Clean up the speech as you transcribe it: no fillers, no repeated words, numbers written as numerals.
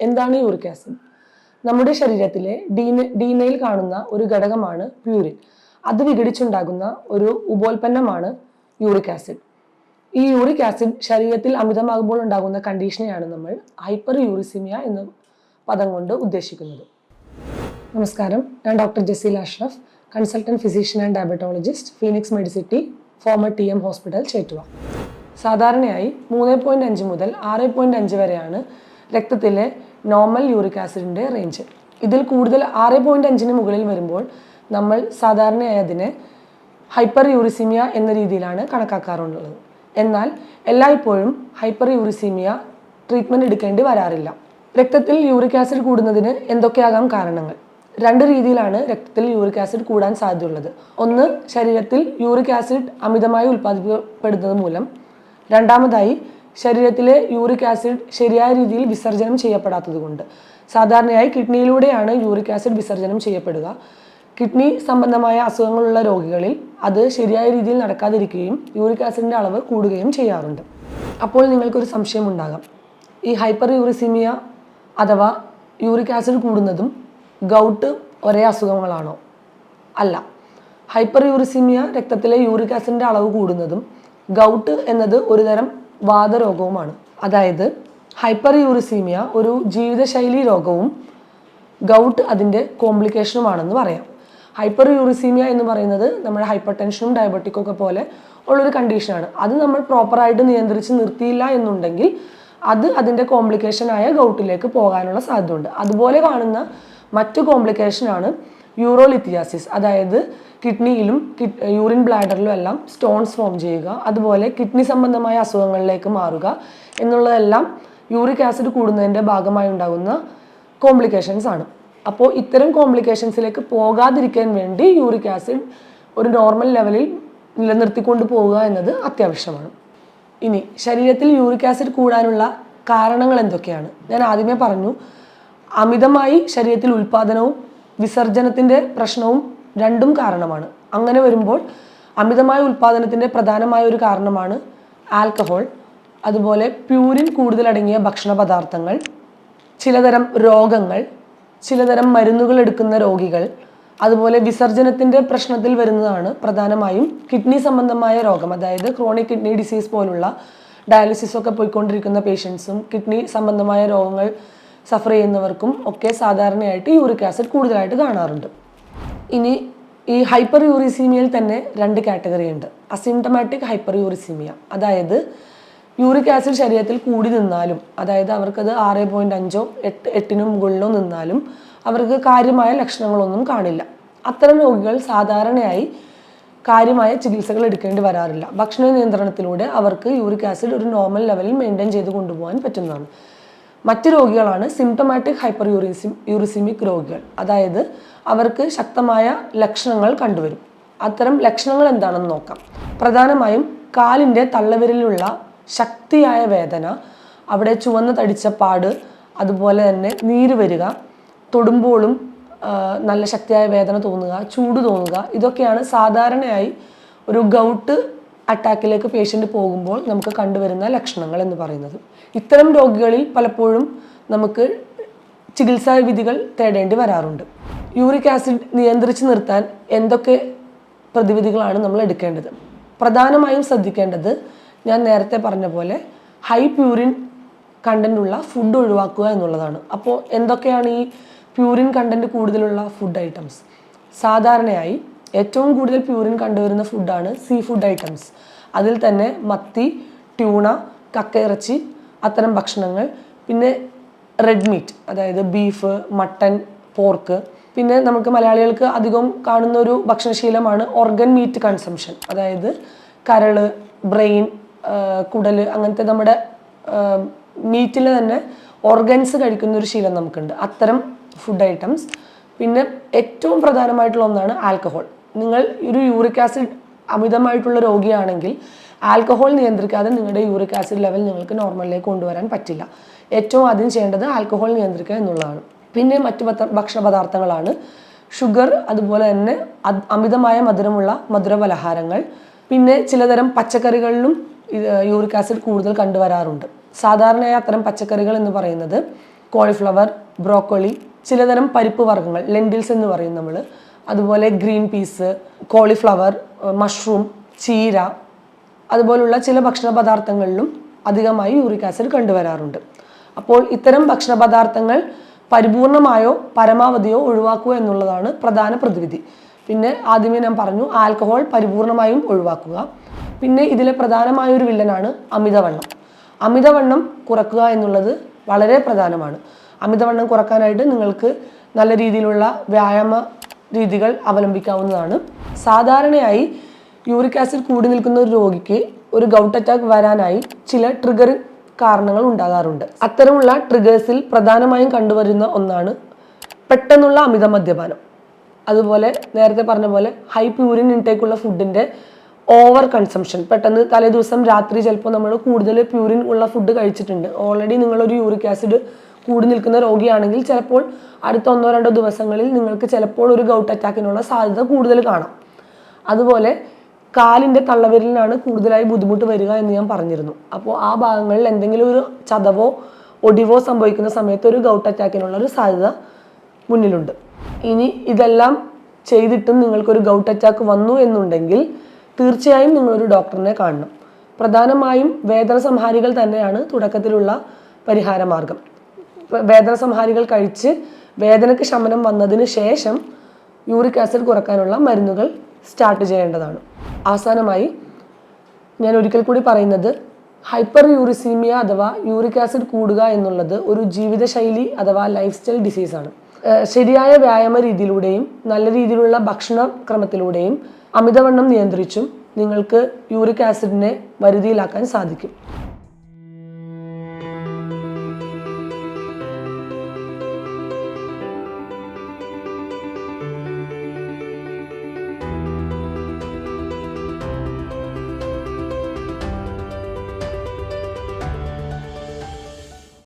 എന്താണ് uric acid? നമ്മുടെ ശരീരത്തിലെ ഡീനയിൽ കാണുന്ന ഒരു ഘടകമാണ് പ്യൂരിൻ. അത് വിഘടിച്ചുണ്ടാകുന്ന ഒരു ഉപോൽപ്പന്നമാണ് യൂറിക് ആസിഡ്. ഈ യൂറിക് ആസിഡ് ശരീരത്തിൽ അമിതമാകുമ്പോൾ ഉണ്ടാകുന്ന കണ്ടീഷനെയാണ് നമ്മൾ ഹൈപ്പർ യൂറിസീമിയ എന്ന പദം കൊണ്ട് ഉദ്ദേശിക്കുന്നത്. നമസ്കാരം, ഞാൻ doctor Jaseela Ashraf, consultant physician and diabetologist, Phoenix Medicity, former TM hospital, Chettuva. സാധാരണയായി 3.5 മുതൽ 6.5 വരെയാണ് രക്തത്തിലെ നോർമൽ യൂറിക് ആസിഡിൻ്റെ റേഞ്ച്. ഇതിൽ കൂടുതൽ 6.5-ന് മുകളിൽ വരുമ്പോൾ നമ്മൾ സാധാരണയായി അതിനെ ഹൈപ്പർ യൂറിസീമിയ എന്ന രീതിയിലാണ് കണക്കാക്കാറുള്ളത്. എന്നാൽ എല്ലായ്പ്പോഴും ഹൈപ്പർ യൂറിസീമിയ ട്രീറ്റ്മെൻറ്റ് എടുക്കേണ്ടി വരാറില്ല. രക്തത്തിൽ യൂറിക് ആസിഡ് കൂടുന്നതിന് എന്തൊക്കെയാകാം കാരണങ്ങൾ? 2 രീതിയിലാണ് രക്തത്തിൽ യൂറിക് ആസിഡ് കൂടാൻ സാധ്യതയുള്ളത്. ഒന്ന്, ശരീരത്തിൽ യൂറിക് ആസിഡ് അമിതമായി ഉൽപ്പാദിപ്പിക്കപ്പെടുന്നത് മൂലം. രണ്ടാമതായി, ശരീരത്തിലെ യൂറിക് ആസിഡ് ശരിയായ രീതിയിൽ വിസർജനം ചെയ്യപ്പെടാത്തത് കൊണ്ട്. സാധാരണയായി കിഡ്നിയിലൂടെയാണ് യൂറിക് ആസിഡ് വിസർജനം ചെയ്യപ്പെടുക. കിഡ്നി സംബന്ധമായ അസുഖങ്ങളുള്ള രോഗികളിൽ അത് ശരിയായ രീതിയിൽ നടക്കാതിരിക്കുകയും യൂറിക് ആസിഡിൻ്റെ അളവ് കൂടുകയും ചെയ്യാറുണ്ട്. അപ്പോൾ നിങ്ങൾക്കൊരു സംശയം ഉണ്ടാകാം, ഈ ഹൈപ്പർ യൂറിസീമിയ അഥവാ യൂറിക് ആസിഡ് കൂടുന്നതും ഗൗട്ട് ഒരേ അസുഖങ്ങളാണോ? അല്ല. ഹൈപ്പർ യൂറിസീമിയ രക്തത്തിലെ യൂറിക് ആസിഡിൻ്റെ അളവ് കൂടുന്നതും ഗൗട്ട് എന്നത് ഒരുതരം വാതരോഗവുമാണ്. അതായത് ഹൈപ്പർ യൂറിസീമിയ ഒരു ജീവിതശൈലി രോഗവും ഗൗട്ട് അതിൻ്റെ കോംപ്ലിക്കേഷനുമാണെന്ന് പറയാം. ഹൈപ്പർ യൂറിസീമിയ എന്ന് പറയുന്നത് നമ്മുടെ ഹൈപ്പർ ടെൻഷനും ഡയബറ്റിക്കും ഒക്കെ പോലെ ഉള്ളൊരു കണ്ടീഷനാണ്. അത് നമ്മൾ പ്രോപ്പറായിട്ട് നിയന്ത്രിച്ച് നിർത്തിയില്ല എന്നുണ്ടെങ്കിൽ അത് അതിൻ്റെ കോംപ്ലിക്കേഷനായ ഗൗട്ടിലേക്ക് പോകാനുള്ള സാധ്യതയുണ്ട്. അതുപോലെ കാണുന്ന മറ്റു കോംപ്ലിക്കേഷനാണ് യൂറോലിത്തിയാസിസ്. അതായത് കിഡ്നിയിലും യൂറിൻ ബ്ലാഡറിലും എല്ലാം സ്റ്റോൺസ് ഫോം ചെയ്യുക, അതുപോലെ കിഡ്നി സംബന്ധമായ അസുഖങ്ങളിലേക്ക് മാറുക എന്നുള്ളതെല്ലാം യൂറിക് ആസിഡ് കൂടുന്നതിൻ്റെ ഭാഗമായി ഉണ്ടാകുന്ന കോംപ്ലിക്കേഷൻസ് ആണ്. അപ്പോൾ ഇത്തരം കോംപ്ലിക്കേഷൻസിലേക്ക് പോകാതിരിക്കാൻ വേണ്ടി യൂറിക് ആസിഡ് ഒരു നോർമൽ ലെവലിൽ നിലനിർത്തിക്കൊണ്ട് പോവുക എന്നത് അത്യാവശ്യമാണ്. ഇനി ശരീരത്തിൽ യൂറിക് ആസിഡ് കൂടാനുള്ള കാരണങ്ങൾ എന്തൊക്കെയാണ്? ഞാൻ ആദ്യമേ പറഞ്ഞു, അമിതമായി ശരീരത്തിൽ ഉൽപ്പാദനവും വിസർജനത്തിൻ്റെ പ്രശ്നവും രണ്ടും കാരണമാണ്. അങ്ങനെ വരുമ്പോൾ അമിതമായ ഉൽപ്പാദനത്തിൻ്റെ പ്രധാനമായ ഒരു കാരണമാണ് ആൽക്കഹോൾ, അതുപോലെ പ്യൂരിൻ കൂടുതലടങ്ങിയ ഭക്ഷണ പദാർത്ഥങ്ങൾ, ചിലതരം രോഗങ്ങൾ, ചിലതരം മരുന്നുകൾ എടുക്കുന്ന രോഗികൾ, അതുപോലെ വിസർജനത്തിൻ്റെ പ്രശ്നത്തിൽ വരുന്നതാണ് പ്രധാനമായും കിഡ്നി സംബന്ധമായ രോഗം. അതായത് ക്രോണിക് കിഡ്നി ഡിസീസ് പോലുള്ള ഡയാലിസിസൊക്കെ പോയിക്കൊണ്ടിരിക്കുന്ന പേഷ്യൻസും കിഡ്നി സംബന്ധമായ രോഗങ്ങൾ സഫർ ചെയ്യുന്നവർക്കും ഒക്കെ സാധാരണയായിട്ട് യൂറിക് ആസിഡ് കൂടുതലായിട്ട് കാണാറുണ്ട്. ഇനി ഈ ഹൈപ്പർ യൂറിസീമിയയിൽ തന്നെ 2 കാറ്റഗറി ഉണ്ട്. അസിംറ്റമാറ്റിക് ഹൈപ്പർ യൂറിസീമിയ, അതായത് യൂറിക് ആസിഡ് ശരീരത്തിൽ കൂടി നിന്നാലും, അതായത് അവർക്കത് 6.5-ഓ 8-നും മുകളിലോ നിന്നാലും അവർക്ക് കാര്യമായ ലക്ഷണങ്ങളൊന്നും കാണില്ല. അത്തരം രോഗികൾ സാധാരണയായി കാര്യമായ ചികിത്സകൾ എടുക്കേണ്ടി വരാറില്ല. ഭക്ഷണ നിയന്ത്രണത്തിലൂടെ അവർക്ക് യൂറിക് ആസിഡ് ഒരു നോർമൽ ലെവലിൽ മെയിൻറ്റെയിൻ ചെയ്ത് കൊണ്ടുപോകാൻ പറ്റുന്നതാണ്. മറ്റ് രോഗികളാണ് സിംറ്റമാറ്റിക് ഹൈപ്പർ യൂറിസീമിക് രോഗികൾ. അതായത് അവർക്ക് ശക്തമായ ലക്ഷണങ്ങൾ കണ്ടുവരും. അത്തരം ലക്ഷണങ്ങൾ എന്താണെന്ന് നോക്കാം. പ്രധാനമായും കാലിൻ്റെ തള്ളവിരലിലുള്ള ശക്തിയായ വേദന, അവിടെ ചുവന്ന തടിച്ച പാട്, അതുപോലെ തന്നെ നീര് വരിക, തൊടുമ്പോഴും നല്ല ശക്തിയായ വേദന തോന്നുക, ചൂട് തോന്നുക, ഇതൊക്കെയാണ് സാധാരണയായി ഒരു ഗൗട്ട് അറ്റാക്കിലേക്ക് പേഷ്യൻ്റ് പോകുമ്പോൾ നമുക്ക് കണ്ടുവരുന്ന ലക്ഷണങ്ങൾ എന്ന് പറയുന്നത്. ഇത്തരം രോഗികളിൽ പലപ്പോഴും നമുക്ക് ചികിത്സാ വിധികൾ തേടേണ്ടി വരാറുണ്ട്. യൂറിക് ആസിഡ് നിയന്ത്രിച്ച് നിർത്താൻ എന്തൊക്കെ പ്രതിവിധികളാണ് നമ്മൾ എടുക്കേണ്ടത്? പ്രധാനമായും ശ്രദ്ധിക്കേണ്ടത് ഞാൻ നേരത്തെ പറഞ്ഞ പോലെ ഹൈ പ്യൂരിൻ കണ്ടൻ്റ് ഉള്ള ഫുഡ് ഒഴിവാക്കുക എന്നുള്ളതാണ്. അപ്പോൾ എന്തൊക്കെയാണ് ഈ പ്യൂരിൻ കണ്ടൻറ്റ് കൂടുതലുള്ള ഫുഡ് ഐറ്റംസ്? സാധാരണയായി ഏറ്റവും കൂടുതൽ പ്യൂരിൻ കണ്ടുവരുന്ന ഫുഡാണ് സീ ഫുഡ് ഐറ്റംസ്. അതിൽ തന്നെ മത്തി, ട്യൂണ, കക്കയിറച്ചി, അത്തരം ഭക്ഷണങ്ങൾ. പിന്നെ റെഡ് മീറ്റ്, അതായത് ബീഫ്, മട്ടൻ, പോർക്ക്. പിന്നെ നമുക്ക് മലയാളികൾക്ക് അധികം കാണുന്ന ഒരു ഭക്ഷണശീലമാണ് ഓർഗൻ മീറ്റ് കൺസംഷൻ. അതായത് കരള്, ബ്രെയിൻ, കുടൽ, അങ്ങനത്തെ നമ്മുടെ മീറ്റിൽ തന്നെ ഓർഗൻസ് കഴിക്കുന്ന ഒരു ശീലം നമുക്കുണ്ട്. അത്തരം ഫുഡ് ഐറ്റംസ്. പിന്നെ ഏറ്റവും പ്രധാനമായിട്ടുള്ള ഒന്നാണ് ആൽക്കഹോൾ. നിങ്ങൾ ഒരു യൂറിക് ആസിഡ് അമിതമായിട്ടുള്ള രോഗിയാണെങ്കിൽ ആൽക്കഹോൾ നിയന്ത്രിക്കാതെ നിങ്ങളുടെ യൂറിക് ആസിഡ് ലെവൽ നിങ്ങൾക്ക് നോർമലിലേക്ക് കൊണ്ടുവരാൻ പറ്റില്ല. ഏറ്റവും ആദ്യം ചെയ്യേണ്ടത് ആൽക്കഹോൾ നിയന്ത്രിക്കുക എന്നുള്ളതാണ്. പിന്നെ മറ്റു ഭക്ഷണ പദാർത്ഥങ്ങളാണ് ഷുഗർ, അതുപോലെ തന്നെ അമിതമായ മധുരമുള്ള മധുരപലഹാരങ്ങൾ. പിന്നെ ചിലതരം പച്ചക്കറികളിലും യൂറിക് ആസിഡ് കൂടുതൽ കണ്ടുവരാറുണ്ട്. സാധാരണയായി അത്തരം പച്ചക്കറികൾ എന്ന് പറയുന്നത് കോളിഫ്ലവർ, ബ്രോക്കോളി, ചിലതരം പരിപ്പ് വർഗ്ഗങ്ങൾ, ലെൻറ്റിൽസ് എന്ന് പറയും നമ്മൾ, അതുപോലെ ഗ്രീൻ പീസ്, കോളിഫ്ലവർ, മഷ്റൂം, ചീര, അതുപോലുള്ള ചില ഭക്ഷണ പദാർത്ഥങ്ങളിലും അധികമായി യൂറിക് ആസിഡ് കണ്ടുവരാറുണ്ട്. അപ്പോൾ ഇത്തരം ഭക്ഷണ പദാർത്ഥങ്ങൾ പരിപൂർണമായോ പരമാവധിയോ ഒഴിവാക്കുക എന്നുള്ളതാണ് പ്രധാന പ്രതിവിധി. പിന്നെ ആദ്യമേ ഞാൻ പറഞ്ഞു, ആൽക്കഹോൾ പരിപൂർണമായും ഒഴിവാക്കുക. പിന്നെ ഇതിലെ പ്രധാനമായ ഒരു വില്ലനാണ് അമിതവണ്ണം. അമിതവണ്ണം കുറക്കുക എന്നുള്ളത് വളരെ പ്രധാനമാണ്. അമിതവണ്ണം കുറക്കാനായിട്ട് നിങ്ങൾക്ക് നല്ല രീതിയിലുള്ള വ്യായാമ രീതികൾ അവലംബിക്കാവുന്നതാണ്. സാധാരണയായി യൂറിക് ആസിഡ് കൂടി നിൽക്കുന്ന ഒരു രോഗിക്ക് ഒരു ഗൗട്ട് അറ്റാക്ക് വരാനായി ചില ട്രിഗർ കാരണങ്ങൾ ഉണ്ടാകാറുണ്ട്. അത്തരമുള്ള ട്രിഗേഴ്സിൽ പ്രധാനമായും കണ്ടുവരുന്ന ഒന്നാണ് പെട്ടെന്നുള്ള അമിത മദ്യപാനം. അതുപോലെ നേരത്തെ പറഞ്ഞ പോലെ ഹൈ പ്യൂരിൻ ഇൻടേക്കുള്ള ഫുഡിൻ്റെ ഓവർ കൺസംഷൻ. പെട്ടെന്ന് തലേ ദിവസം രാത്രി ചിലപ്പോൾ നമ്മൾ കൂടുതൽ പ്യൂരിൻ ഉള്ള ഫുഡ് കഴിച്ചിട്ടുണ്ട്. ഓൾറെഡി നിങ്ങളൊരു യൂറിക് ആസിഡ് കൂടി നിൽക്കുന്ന രോഗിയാണെങ്കിൽ ചിലപ്പോൾ അടുത്ത 1-2 ദിവസങ്ങളിൽ നിങ്ങൾക്ക് ചിലപ്പോൾ ഒരു ഗൗട്ട് അറ്റാക്കിനുള്ള സാധ്യത കൂടുതൽ കാണാം. അതുപോലെ കാലിൻ്റെ തള്ളവിരലിനാണ് കൂടുതലായി ബുദ്ധിമുട്ട് വരിക എന്ന് ഞാൻ പറഞ്ഞിരുന്നു. അപ്പോൾ ആ ഭാഗങ്ങളിൽ എന്തെങ്കിലും ഒരു ചതവോ ഒടിവോ സംഭവിക്കുന്ന സമയത്ത് ഒരു ഗൗട്ട് അറ്റാക്കിനുള്ള ഒരു സാധ്യത മുന്നിലുണ്ട്. ഇനി ഇതെല്ലാം ചെയ്തിട്ടും നിങ്ങൾക്കൊരു ഗൗട്ട് അറ്റാക്ക് വന്നു എന്നുണ്ടെങ്കിൽ തീർച്ചയായും നിങ്ങളൊരു ഡോക്ടറിനെ കാണണം. പ്രധാനമായും വേദന സംഹാരികൾ തന്നെയാണ് തുടക്കത്തിലുള്ള പരിഹാര മാർഗം. വേദന സംഹാരികൾ കഴിച്ച് വേദനയ്ക്ക് ശമനം വന്നതിന് ശേഷം യൂറിക് ആസിഡ് കുറക്കാനുള്ള മരുന്നുകൾ സ്റ്റാർട്ട് ചെയ്യേണ്ടതാണ്. അവസാനമായി ഞാൻ ഒരിക്കൽ കൂടി പറയുന്നത്, ഹൈപ്പർ യൂറിസീമിയ അഥവാ യൂറിക് ആസിഡ് കൂടുക എന്നുള്ളത് ഒരു ജീവിതശൈലി അഥവാ ലൈഫ് സ്റ്റൈൽ ഡിസീസാണ്. ശരിയായ വ്യായാമ രീതിയിലൂടെയും നല്ല രീതിയിലുള്ള ഭക്ഷണക്രമത്തിലൂടെയും അമിതവണ്ണം നിയന്ത്രിച്ചും നിങ്ങൾക്ക് യൂറിക് ആസിഡിനെ വരുതിയിലാക്കാൻ സാധിക്കും.